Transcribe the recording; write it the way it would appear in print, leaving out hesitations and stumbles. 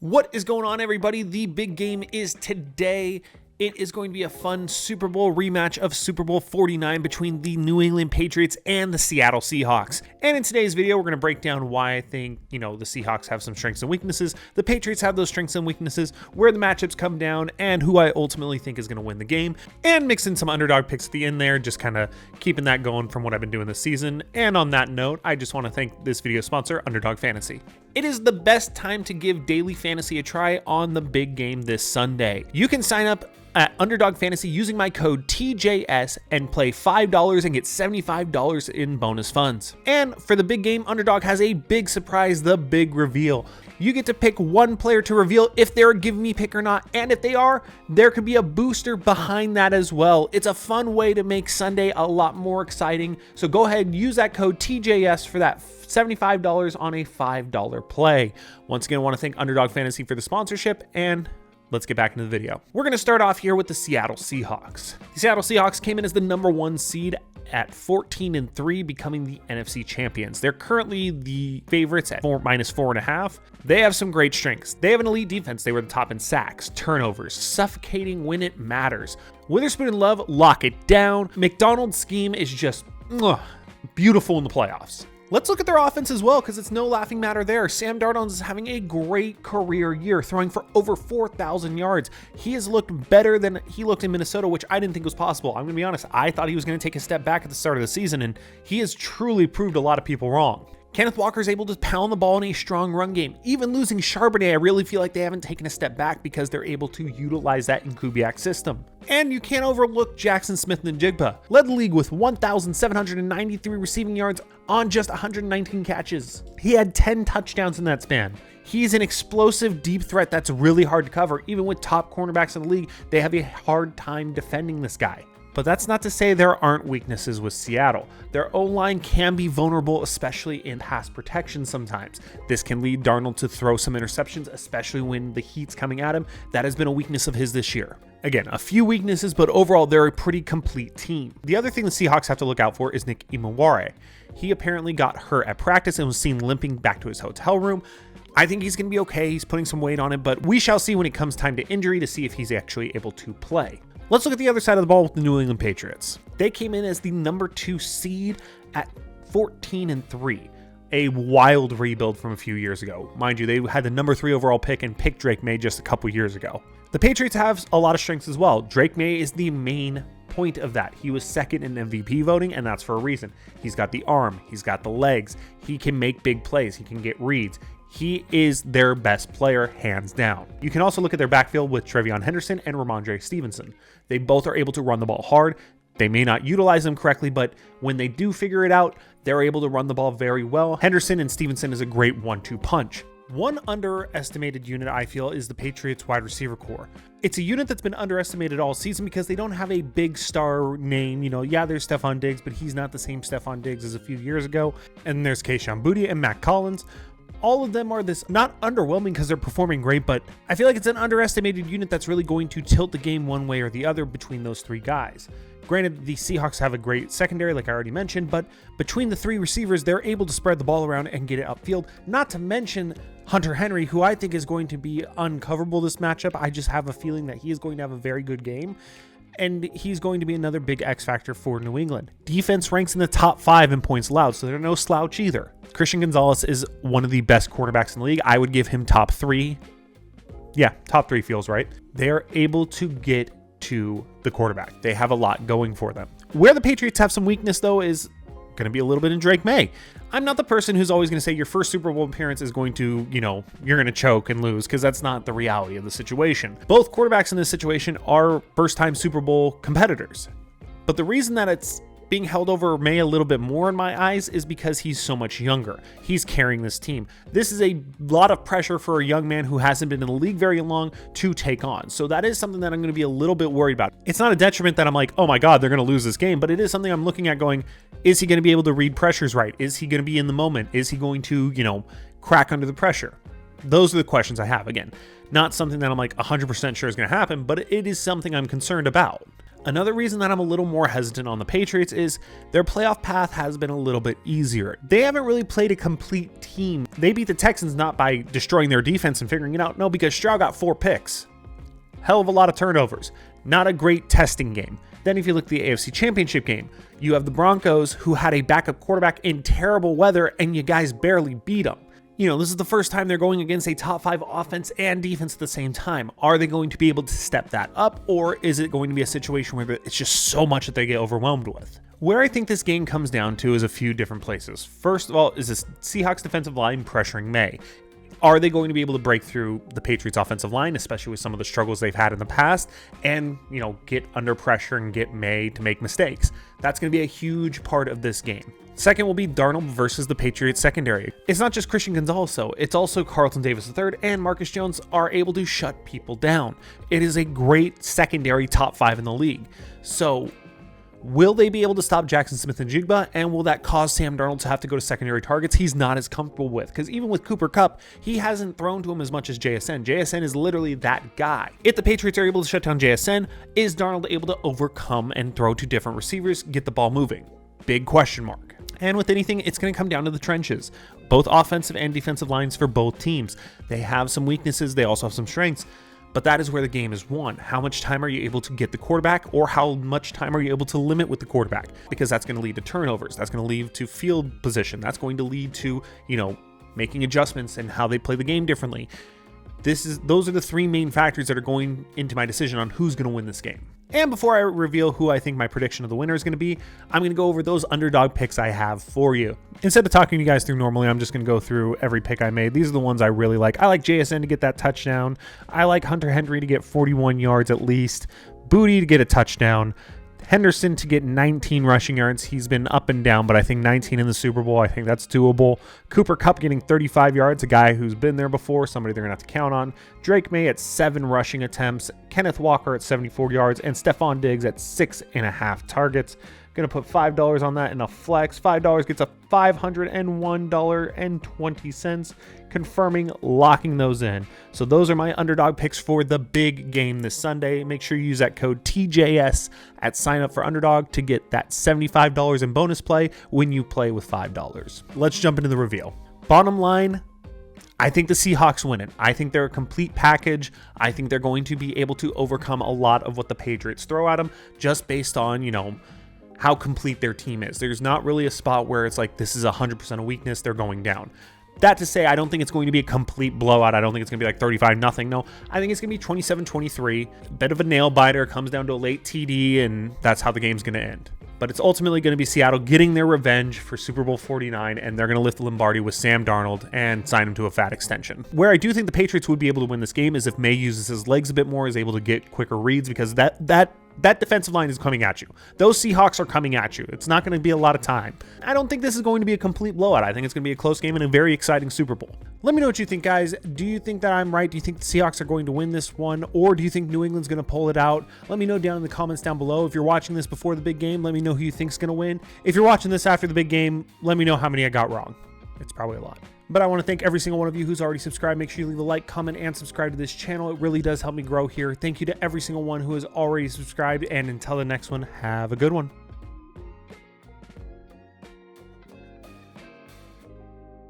What is going on, everybody? The big game is today. It is going to be a fun Super Bowl rematch of Super Bowl 49 between the New England Patriots and the Seattle Seahawks. And in today's video, we're going to break down why I think, the Seahawks have some strengths and weaknesses, the Patriots have those strengths and weaknesses, where the matchups come down, and who I ultimately think is going to win the game, and mix in some underdog picks at the end there, just kind of keeping that going from what I've been doing this season. And on that note, I just want to thank this video sponsor, Underdog Fantasy. It is the best time to give daily fantasy a try on the big game this Sunday. You can sign up at Underdog Fantasy using my code TJS and play $5 and get $75 in bonus funds. And for the big game, Underdog has a big surprise, the big reveal. You get to pick one player to reveal if they're a give me pick or not, and if they are, there could be a booster behind that as well. It's a fun way to make Sunday a lot more exciting, so go ahead and use that code TJS for that $75 on a $5 play. Once again, I want to thank Underdog Fantasy for the sponsorship, and let's get back into the video. We're going to start off here with the Seattle Seahawks. The Seattle Seahawks came in as the #1 seed at 14-3, becoming the NFC champions. They're currently the favorites at -4.5. They have some great strengths. They have an elite defense. They were the top in sacks, turnovers, suffocating when it matters. Witherspoon and Love lock it down. McDonald's scheme is just beautiful in the playoffs. Let's look at their offense as well, because it's no laughing matter there. Sam Darnold is having a great career year, throwing for over 4,000 yards. He has looked better than he looked in Minnesota, which I didn't think was possible. I'm going to be honest, I thought he was going to take a step back at the start of the season, and he has truly proved a lot of people wrong. Kenneth Walker is able to pound the ball in a strong run game. Even losing Charbonnet, I really feel like they haven't taken a step back because they're able to utilize that in Kubiak's system. And you can't overlook Jackson Smith-Njigba. Led the league with 1,793 receiving yards on just 119 catches. He had 10 touchdowns in that span. He's an explosive deep threat that's really hard to cover. Even with top cornerbacks in the league, they have a hard time defending this guy. But that's not to say there aren't weaknesses with Seattle. Their O-line can be vulnerable, especially in pass protection sometimes. This can lead Darnold to throw some interceptions, especially when the heat's coming at him. That has been a weakness of his this year. Again, a few weaknesses, but overall, they're a pretty complete team. The other thing the Seahawks have to look out for is Nick Imaware. He apparently got hurt at practice and was seen limping back to his hotel room. I think he's going to be okay. He's putting some weight on it, but we shall see when it comes time to injury to see if he's actually able to play. Let's look at the other side of the ball with the New England Patriots. They came in as the #2 seed at 14-3, a wild rebuild from a few years ago. Mind you, they had the #3 overall pick and picked Drake May just a couple years ago. The Patriots have a lot of strengths as well. Drake May is the main point of that. He was second in MVP voting, and that's for a reason. He's got the arm, he's got the legs, he can make big plays, he can get reads. He is their best player, hands down. You can also look at their backfield with Trevion Henderson and Ramondre Stevenson. They both are able to run the ball hard. They may not utilize them correctly, but when they do figure it out, they're able to run the ball very well. Henderson and Stevenson is a great 1-2 punch. One underestimated unit, I feel, is the Patriots wide receiver core. It's a unit that's been underestimated all season because they don't have a big star name. Yeah, there's Stephon Diggs, but he's not the same Stephon Diggs as a few years ago. And there's Keyshawn Boutte and Matt Collins. All of them are this, not underwhelming because they're performing great, but I feel like it's an underestimated unit that's really going to tilt the game one way or the other between those three guys. Granted, the Seahawks have a great secondary, like I already mentioned, but between the three receivers, they're able to spread the ball around and get it upfield. Not to mention Hunter Henry, who I think is going to be uncoverable this matchup. I just have a feeling that he is going to have a very good game, and he's going to be another big X factor for New England. Defense ranks in the top 5 in points allowed, so they're no slouch either. Christian Gonzalez is one of the best quarterbacks in the league. I would give him top 3. Yeah, top 3 feels right. They're able to get to the quarterback. They have a lot going for them. Where the Patriots have some weakness, though, is going to be a little bit in Drake May. I'm not the person who's always going to say your first Super Bowl appearance is going to, you're going to choke and lose, because that's not the reality of the situation. Both quarterbacks in this situation are first-time Super Bowl competitors. But the reason that it's being held over May a little bit more in my eyes is because he's so much younger. He's carrying this team. This is a lot of pressure for a young man who hasn't been in the league very long to take on. So that is something that I'm going to be a little bit worried about. It's not a detriment that I'm like, oh my God, they're going to lose this game, but it is something I'm looking at going, is he going to be able to read pressures right? Is he going to be in the moment? Is he going to, crack under the pressure? Those are the questions I have. Again, not something that I'm like 100% sure is going to happen, but it is something I'm concerned about. Another reason that I'm a little more hesitant on the Patriots is their playoff path has been a little bit easier. They haven't really played a complete team. They beat the Texans not by destroying their defense and figuring it out. No, because Stroud got 4 picks. Hell of a lot of turnovers. Not a great testing game. Then if you look at the AFC Championship game, you have the Broncos who had a backup quarterback in terrible weather and you guys barely beat them. You know, this is the first time they're going against a top 5 offense and defense at the same time. Are they going to be able to step that up, or is it going to be a situation where it's just so much that they get overwhelmed with? Where I think this game comes down to is a few different places. First of all, is this Seahawks defensive line pressuring May? Are they going to be able to break through the Patriots offensive line, especially with some of the struggles they've had in the past, and, you know, get under pressure and get May to make mistakes? That's going to be a huge part of this game. Second will be Darnold versus the Patriots secondary. It's not just Christian Gonzalez, though. It's also Carlton Davis III and Marcus Jones are able to shut people down. It is a great secondary top 5 in the league. So will they be able to stop Jackson Smith and Jigba, and will that cause Sam Darnold to have to go to secondary targets he's not as comfortable with? Because even with Cooper Kupp, he hasn't thrown to him as much as JSN. JSN is literally that guy. If the Patriots are able to shut down JSN, is Darnold able to overcome and throw to different receivers, get the ball moving? Big question mark. And with anything, it's going to come down to the trenches. Both offensive and defensive lines for both teams. They have some weaknesses, they also have some strengths. But that is where the game is won. How much time are you able to get the quarterback, or how much time are you able to limit with the quarterback? Because that's going to lead to turnovers. That's going to lead to field position. That's going to lead to, you know, making adjustments and how they play the game differently. Those are the 3 main factors that are going into my decision on who's going to win this game. And before I reveal who I think my prediction of the winner is going to be, I'm going to go over those underdog picks I have for you. Instead of talking you guys through normally, I'm just going to go through every pick I made. These are the ones I really like. I like JSN to get that touchdown. I like Hunter Henry to get 41 yards at least. Booty to get a touchdown. Henderson to get 19 rushing yards. He's been up and down, but I think 19 in the Super Bowl, I think that's doable. Cooper Kupp getting 35 yards, a guy who's been there before, somebody they're going to have to count on. Drake May at 7 rushing attempts. Kenneth Walker at 74 yards. And Stephon Diggs at 6.5 targets. Going to put $5 on that in a flex. $5 gets a $501.20, confirming locking those in. So those are my underdog picks for the big game this Sunday. Make sure you use that code TJS at sign up for Underdog to get that $75 in bonus play when you play with $5. Let's jump into the reveal. Bottom line, I think the Seahawks win it. I think they're a complete package. I think they're going to be able to overcome a lot of what the Patriots throw at them just based on, you know, how complete their team is. There's not really a spot where it's like this is 100% a weakness, they're going down. That to say, I don't think it's going to be a complete blowout. I don't think it's going to be like 35-0. No, I think it's going to be 27-23. Bit of a nail biter, comes down to a late TD, and that's how the game's going to end. But it's ultimately going to be Seattle getting their revenge for Super Bowl 49, and they're going to lift the Lombardi with Sam Darnold and sign him to a fat extension. Where I do think the Patriots would be able to win this game is if May uses his legs a bit more, is able to get quicker reads, because that defensive line is coming at you. Those Seahawks are coming at you. It's not going to be a lot of time. I don't think this is going to be a complete blowout. I think it's going to be a close game and a very exciting Super Bowl. Let me know what you think, guys. Do you think that I'm right? Do you think the Seahawks are going to win this one? Or do you think New England's going to pull it out? Let me know down in the comments down below. If you're watching this before the big game, let me know who you think's going to win. If you're watching this after the big game, let me know how many I got wrong. It's probably a lot. But I want to thank every single one of you who's already subscribed. Make sure you leave a like, comment, and subscribe to this channel. It really does help me grow here. Thank you to every single one who has already subscribed. And until the next one, have a good one.